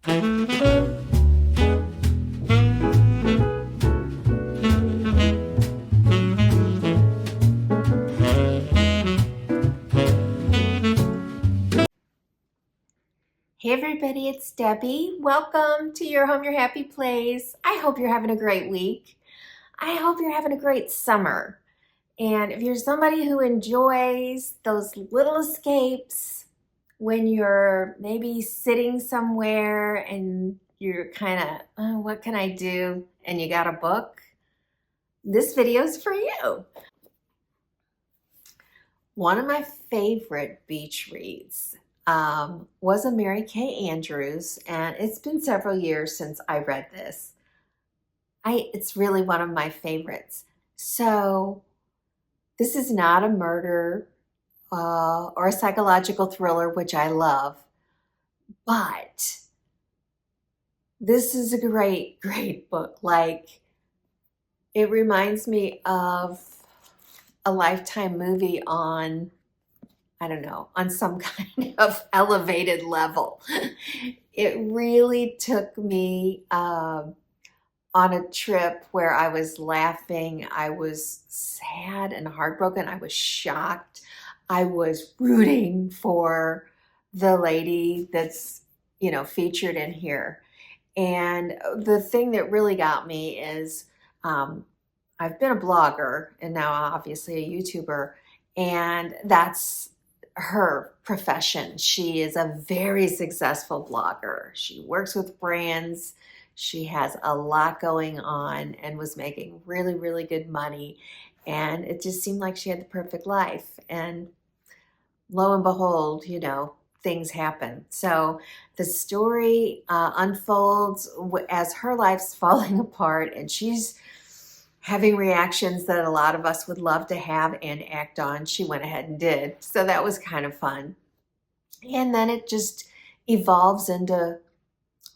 Hey everybody, it's Debbie. Welcome to Your Home, Your Happy Place. I hope you're having a great week. I hope you're having a great summer. And if you're somebody who enjoys those little escapes when you're maybe sitting somewhere and you're kind of, oh, what can I do? And you got a book, this video is for you. One of my favorite beach reads was a Mary Kay Andrews, and it's been several years since I read this. It's really one of my favorites. So this is not a murder or a psychological thriller, which I love, but this is a great, great book. Like, it reminds me of a Lifetime movie on, I don't know, on some kind of elevated level. It really took me on a trip where I was laughing, I was sad and heartbroken, I was shocked, I was rooting for the lady that's, featured in here. And the thing that really got me is I've been a blogger and now obviously a YouTuber, and that's her profession. She is a very successful blogger. She works with brands. She has a lot going on and was making really, really good money. And it just seemed like she had the perfect life. And lo and behold, things happen. So the story unfolds as her life's falling apart, and she's having reactions that a lot of us would love to have and act on. She went ahead and did. So that was kind of fun. And then it just evolves into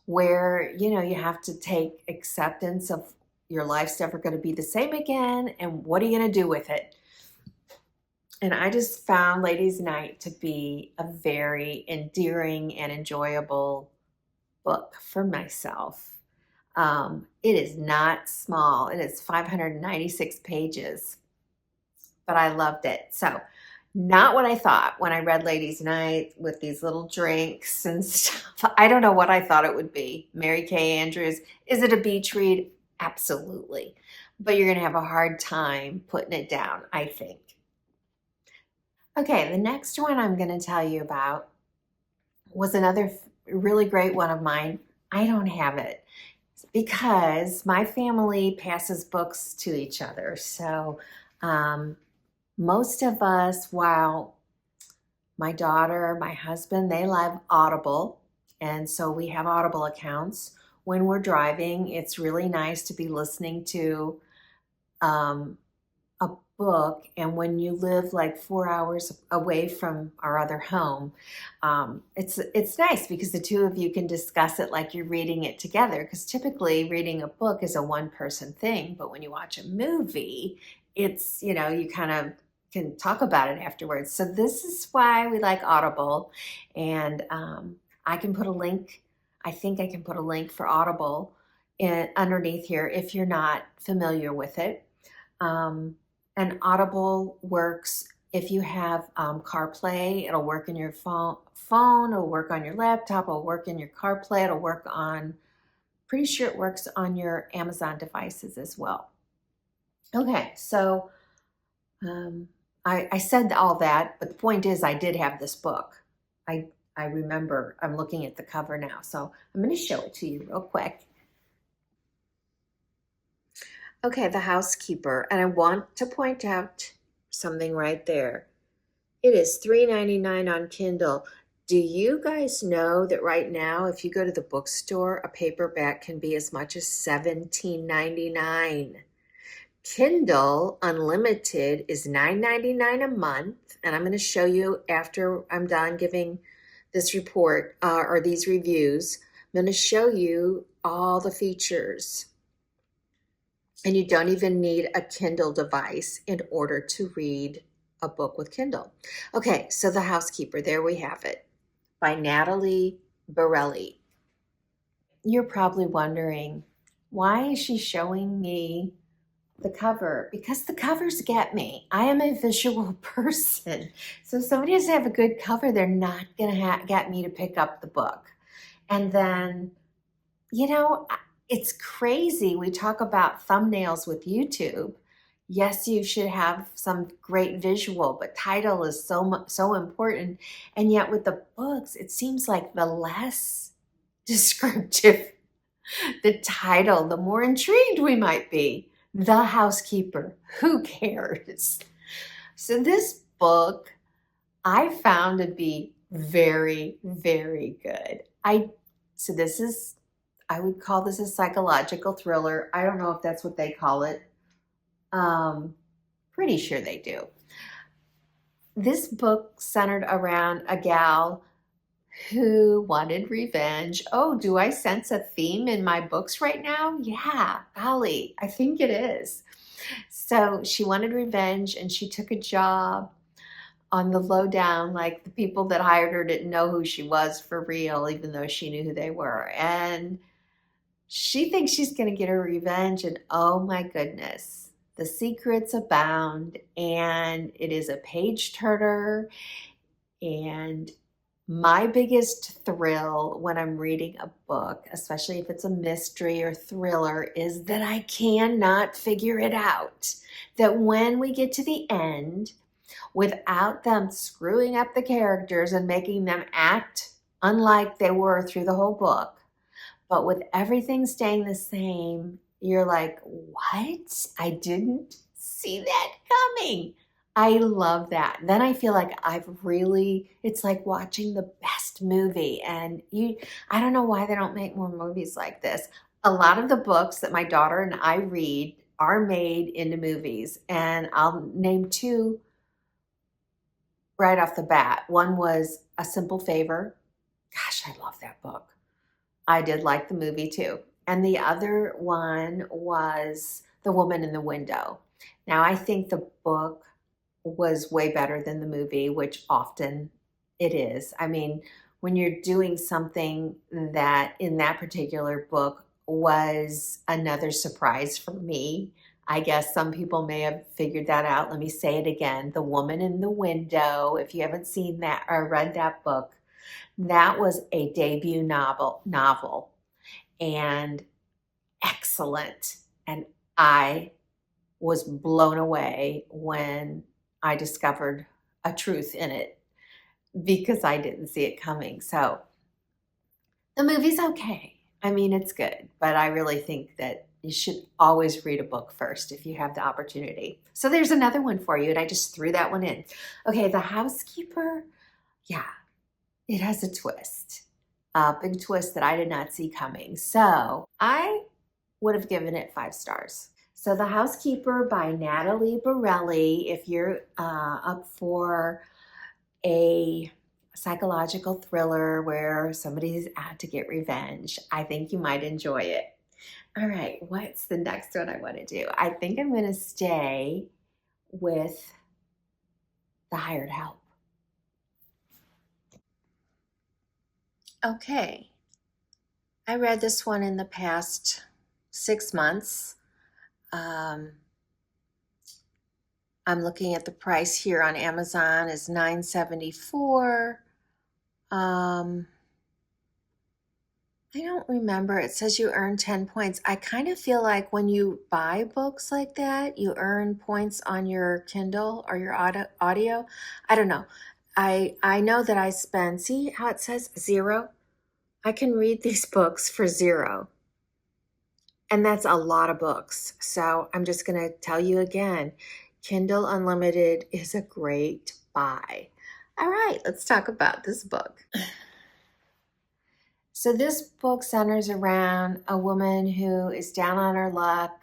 where, you have to take acceptance of your life's never going to be the same again. And what are you going to do with it? And I just found Ladies' Night to be a very endearing and enjoyable book for myself. It is not small. It is 596 pages, but I loved it. So not what I thought when I read Ladies' Night with these little drinks and stuff. I don't know what I thought it would be. Mary Kay Andrews. Is it a beach read? Absolutely. But you're going to have a hard time putting it down, I think. Okay, the next one I'm going to tell you about was another really great one of mine. I don't have it because my family passes books to each other. So most of us, while my daughter, my husband, they love Audible. And so we have Audible accounts. When we're driving, it's really nice to be listening to a book. And when you live like 4 hours away from our other home, it's nice because the two of you can discuss it like you're reading it together. Because typically reading a book is a one-person thing, but when you watch a movie, it's, you kind of can talk about it afterwards. So this is why we like Audible. And I can put a link. I think I can put a link for Audible underneath here if you're not familiar with it. And Audible works if you have CarPlay. It'll work in your phone, it'll work on your laptop, it'll work in your CarPlay, it'll work on, pretty sure it works on your Amazon devices as well. Okay, so I said all that, but the point is I did have this book. I remember, I'm looking at the cover now, so I'm going to show it to you real quick. Okay, The Housekeeper, and I want to point out something right there. It is $3.99 on Kindle. Do you guys know that right now, if you go to the bookstore, a paperback can be as much as $17.99? Kindle Unlimited is $9.99 a month, and I'm going to show you after I'm done giving this report or these reviews. I'm going to show you all the features. And you don't even need a Kindle device in order to read a book with Kindle. Okay, so The Housekeeper, there we have it, by Natalie Borelli. you're probably wondering, why is she showing me the cover? Because the covers get me. I am a visual person. So if somebody doesn't have a good cover, they're not going to get me to pick up the book. And then, you know, it's crazy. We talk about thumbnails with YouTube. Yes, you should have some great visual, but title is so important. And yet with the books, it seems like the less descriptive the title, the more intrigued we might be. The Housekeeper. Who cares? So this book I found to be very, very good. I would call this a psychological thriller. I don't know if that's what they call it. Pretty sure they do. This book centered around a gal who wanted revenge. Oh, do I sense a theme in my books right now? Yeah, golly, I think it is. So she wanted revenge and she took a job on the lowdown, like the people that hired her didn't know who she was for real, even though she knew who they were. And she thinks she's going to get her revenge. And oh my goodness, the secrets abound. And it is a page turner. And my biggest thrill when I'm reading a book, especially if it's a mystery or thriller, is that I cannot figure it out. That when we get to the end, without them screwing up the characters and making them act unlike they were through the whole book, but with everything staying the same, you're like, what? I didn't see that coming. I love that. Then I feel like it's like watching the best movie. And I don't know why they don't make more movies like this. A lot of the books that my daughter and I read are made into movies. And I'll name two right off the bat. One was A Simple Favor. Gosh, I love that book. I did like the movie too. And the other one was The Woman in the Window. Now, I think the book was way better than the movie, which often it is. I mean, when you're doing something that in that particular book was another surprise for me, I guess some people may have figured that out. Let me say it again. The Woman in the Window. If you haven't seen that or read that book, that was a debut novel and excellent. And I was blown away when I discovered a truth in it because I didn't see it coming. So the movie's okay. I mean, it's good, but I really think that you should always read a book first if you have the opportunity. So there's another one for you, and I just threw that one in. Okay, The Housekeeper. Yeah, it has a twist, a big twist that I did not see coming. So I would have given it 5 stars. So The Housekeeper by Natalie Borelli, if you're up for a psychological thriller where somebody's out to get revenge, I think you might enjoy it. All right, what's the next one I want to do? I think I'm going to stay with The Hired Help. Okay, I read this one in the past 6 months. I'm looking at the price here on Amazon is $9.74. I don't remember. It says you earn 10 points. I kind of feel like when you buy books like that, you earn points on your Kindle or your audio. I don't know. I know that I spend, see how it says 0? I can read these books for 0. And that's a lot of books. So I'm just going to tell you again, Kindle Unlimited is a great buy. All right, let's talk about this book. So this book centers around a woman who is down on her luck.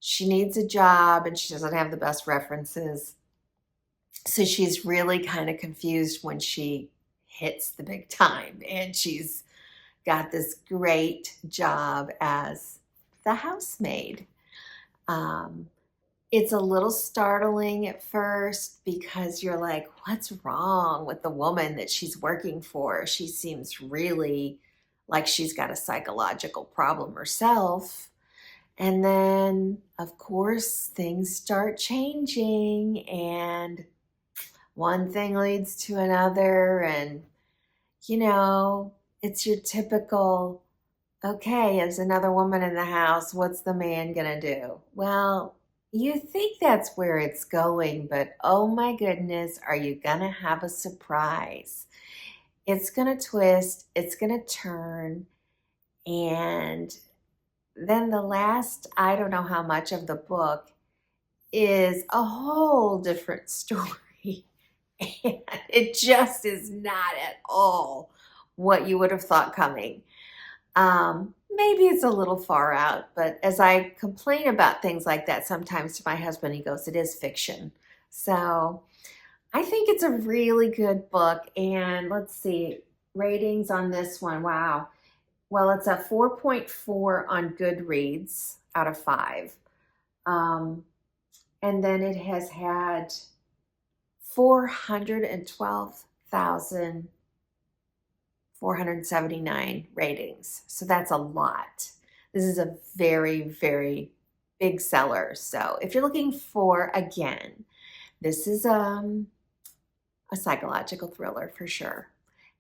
She needs a job and she doesn't have the best references. So she's really kind of confused when she hits the big time, and she's got this great job as the housemaid. It's a little startling at first because you're like, what's wrong with the woman that she's working for? She seems really like she's got a psychological problem herself. And then, of course, things start changing, and one thing leads to another. And, it's your typical, okay, there's another woman in the house. What's the man going to do? Well, you think that's where it's going, but oh my goodness, are you going to have a surprise? It's going to twist, it's going to turn, and then the last, I don't know how much of the book is a whole different story. And it just is not at all what you would have thought coming. Maybe it's a little far out, but as I complain about things like that sometimes to my husband, he goes, it is fiction. So I think it's a really good book. And let's see, ratings on this one. Wow. Well, it's a 4.4 on Goodreads out of 5. And then it has had 412,479 ratings. So that's a lot. This is a very, very big seller. So if you're looking for, again, this is a psychological thriller for sure.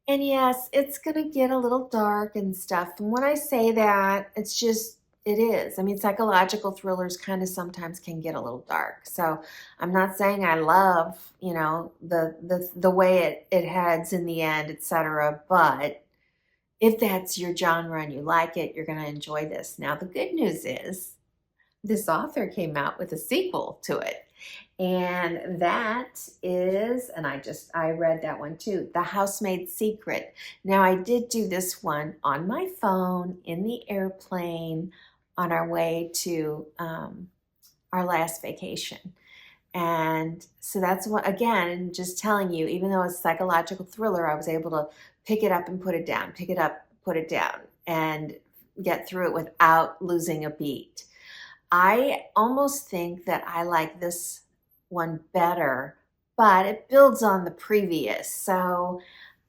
And yes, it's going to get a little dark and stuff. And when I say that, it is. I mean, psychological thrillers kind of sometimes can get a little dark. So I'm not saying I love, the way it heads in the end, etc. But if that's your genre and you like it, you're going to enjoy this. Now, the good news is this author came out with a sequel to it. And that is, and I read that one too, The Housemaid Secret. Now, I did do this one on my phone in the airplane on our way to our last vacation. And so that's what, again, just telling you, even though it's a psychological thriller, I was able to pick it up and put it down, pick it up, put it down, and get through it without losing a beat. I almost think that I like this one better, but it builds on the previous. So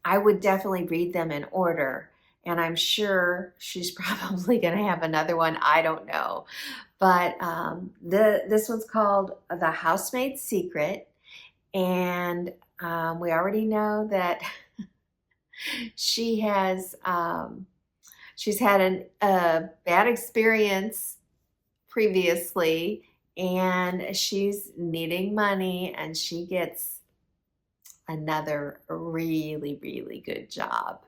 I would definitely read them in order. And I'm sure she's probably going to have another one. I don't know. But this one's called The Housemaid's Secret. And we already know that she's had a bad experience previously, and she's needing money, and she gets another really, really good job.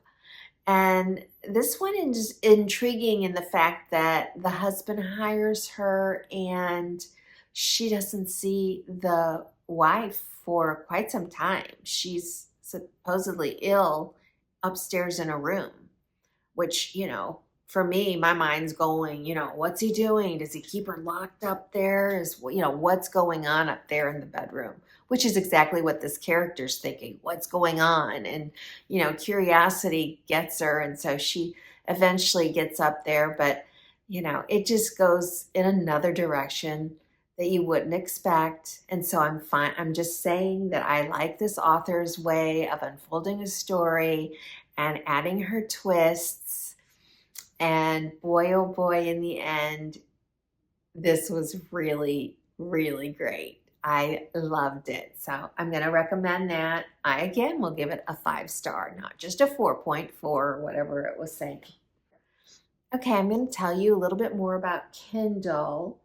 And this one is intriguing in the fact that the husband hires her and she doesn't see the wife for quite some time. She's supposedly ill upstairs in a room, which, for me, my mind's going, what's he doing? Does he keep her locked up there? What's going on up there in the bedroom? Which is exactly what this character's thinking. What's going on? And, curiosity gets her. And so she eventually gets up there. But, it just goes in another direction that you wouldn't expect. And so I'm fine. I'm just saying that I like this author's way of unfolding a story and adding her twists. And boy, oh boy, in the end, this was really, really great. I loved it. So I'm going to recommend that. I, again, will give it a 5-star, not just a 4.4 or whatever it was saying. Okay, I'm going to tell you a little bit more about Kindle.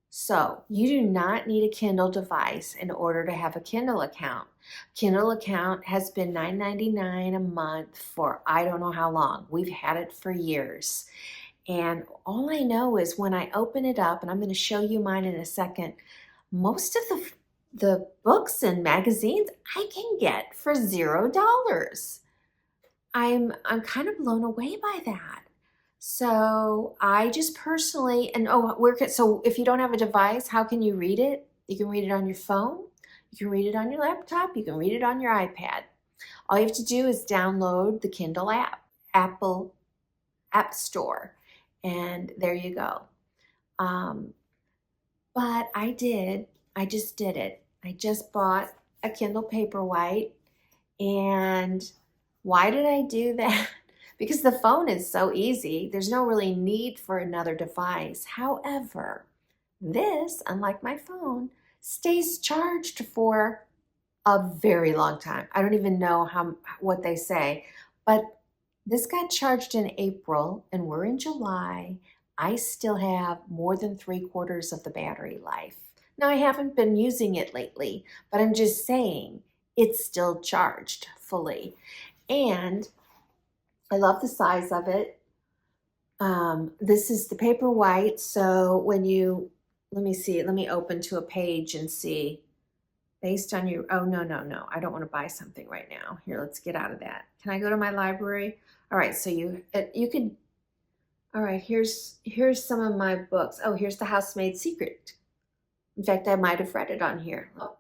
So you do not need a Kindle device in order to have a Kindle account. Kindle account has been $9.99 a month for I don't know how long. We've had it for years. And all I know is when I open it up, and I'm going to show you mine in a second, most of the books and magazines I can get for $0. I'm kind of blown away by that. So I just personally, so if you don't have a device, how can you read it? You can read it on your phone, you can read it on your laptop, you can read it on your iPad. All you have to do is download the Kindle app, Apple App Store, and there you go. But I just did it. I just bought a Kindle Paperwhite, and why did I do that? because the phone is so easy. There's no really need for another device. However, this, unlike my phone, stays charged for a very long time. I don't even know what they say, but this got charged in April and we're in July. I still have more than 3/4 of the battery life. Now, I haven't been using it lately, but I'm just saying it's still charged fully. And I love the size of it. This is the Paperwhite. So when you, let me see, let me open to a page and see. Based on your, oh, no, no, no. I don't want to buy something right now. Here, let's get out of that. Can I go to my library? All right, so you can, all right, here's some of my books. Oh, here's the HouseMaid Secret. In fact, I might have read it on here. Oh,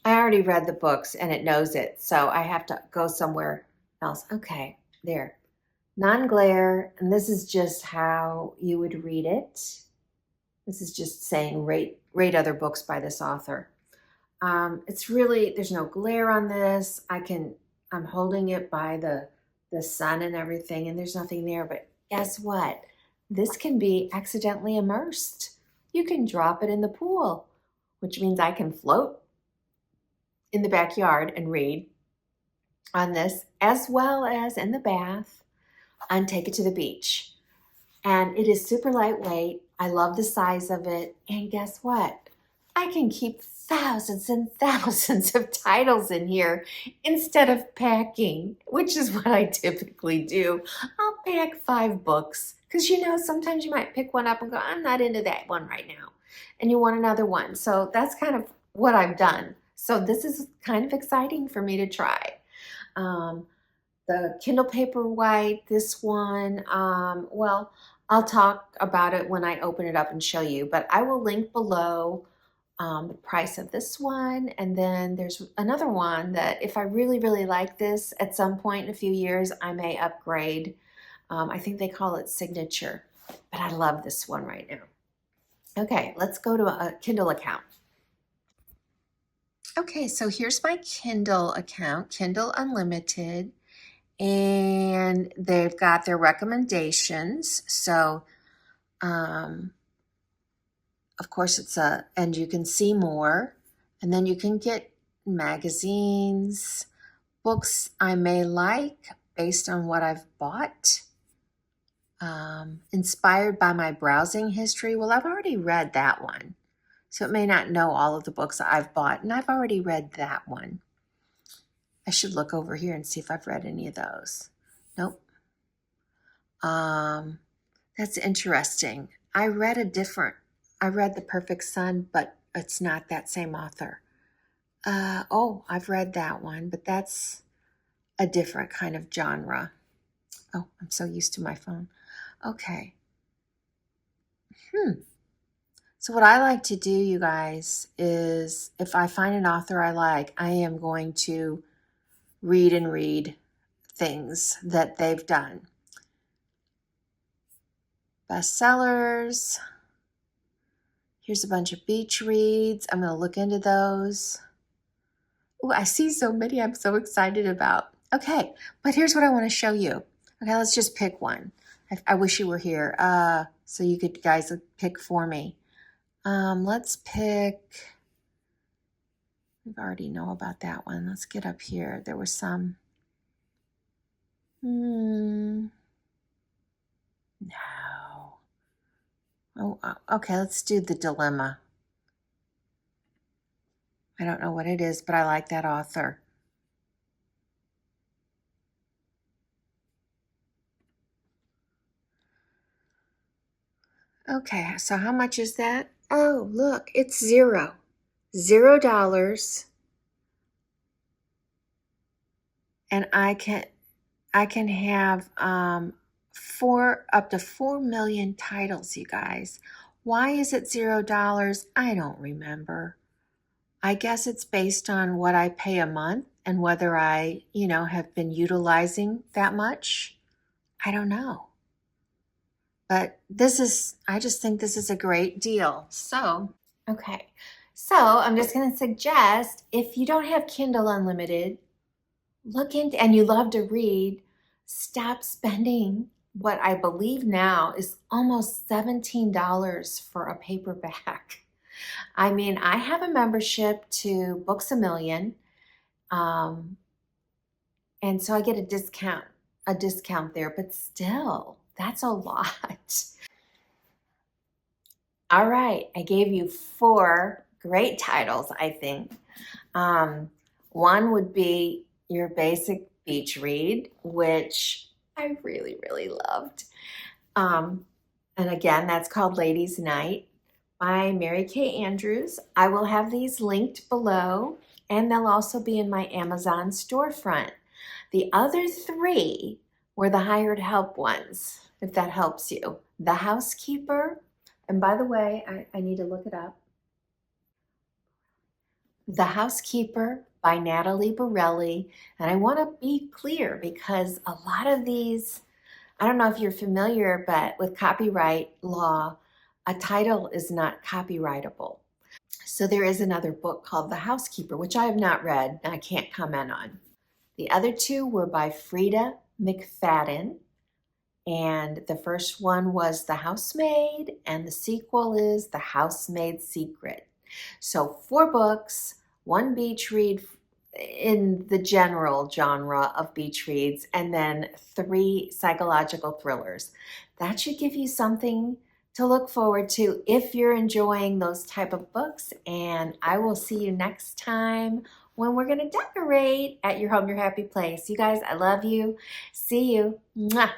I already read the books and it knows it, so I have to go somewhere else. Okay, there. Non-glare, and this is just how you would read it. This is just saying rate other books by this author. It's really, there's no glare on this. I'm holding it by the sun and everything, and there's nothing there, but guess what? This can be accidentally immersed. You can drop it in the pool, which means I can float in the backyard and read on this, as well as in the bath, and take it to the beach. And it is super lightweight. I love the size of it. And guess what? I can keep thousands and thousands of titles in here instead of packing, which is what I typically do. I'll pack 5 books because, sometimes you might pick one up and go, I'm not into that one right now. And you want another one. So that's kind of what I've done. So this is kind of exciting for me to try. The Kindle Paperwhite, this one, well, I'll talk about it when I open it up and show you, but I will link below the price of this one. And then there's another one that if I really, really like this, at some point in a few years, I may upgrade. I think they call it Signature, but I love this one right now. Okay, let's go to a Kindle account. Okay, so here's my Kindle account, Kindle Unlimited. And they've got their recommendations. So, of course, and you can see more. And then you can get magazines, books I may like based on what I've bought. Inspired by my browsing history. Well, I've already read that one. So it may not know all of the books I've bought, and I've already read that one. I should look over here and see if I've read any of those. Nope. That's interesting. I read The Perfect Son, but it's not that same author. I've read that one, but that's a different kind of genre. Oh, I'm so used to my phone. Okay. So what I like to do, you guys, is if I find an author I like, I am going to read things that they've done. Bestsellers. Here's a bunch of beach reads. I'm going to look into those. Oh, I see so many I'm so excited about. Okay, but here's what I want to show you. Okay, let's just pick one. I wish you were here so you guys pick for me. Let's pick, we already know about that one. Let's get up here. There was some. No. Oh, okay, let's do The Dilemma. I don't know what it is, but I like that author. Okay, so how much is that? Oh, look, it's $0. $0. And I can have up to 4 million titles, you guys. Why is it $0? I don't remember. I guess it's based on what I pay a month and whether I, have been utilizing that much. I don't know. But I just think this is a great deal. So, okay. So I'm just going to suggest if you don't have Kindle Unlimited, look into, and you love to read, stop spending what I believe now is almost $17 for a paperback. I mean, I have a membership to Books A Million, um, and so I get a discount there, but still, that's a lot. All right, I gave you 4 great titles, I think. Um, One would be your basic beach read, which I really, really loved. Um, and again, that's called Ladies' Night by Mary Kay Andrews. I will have these linked below, and they'll also be in my Amazon storefront. The other 3 were the hired help ones, if that helps you. The Housekeeper, and by the way, I need to look it up. The Housekeeper by Natalie Borelli. And I want to be clear because a lot of these, I don't know if you're familiar, but with copyright law, a title is not copyrightable. So there is another book called The Housekeeper, which I have not read and I can't comment on. The other 2 were by Frida McFadden. And the first one was The HouseMaid, and the sequel is The HouseMaid Secret. So 4 books, 1 beach read in the general genre of beach reads, and then 3 psychological thrillers. That should give you something to look forward to if you're enjoying those type of books. And I will see you next time when we're going to decorate at your home, your happy place. You guys, I love you. See you. Mwah.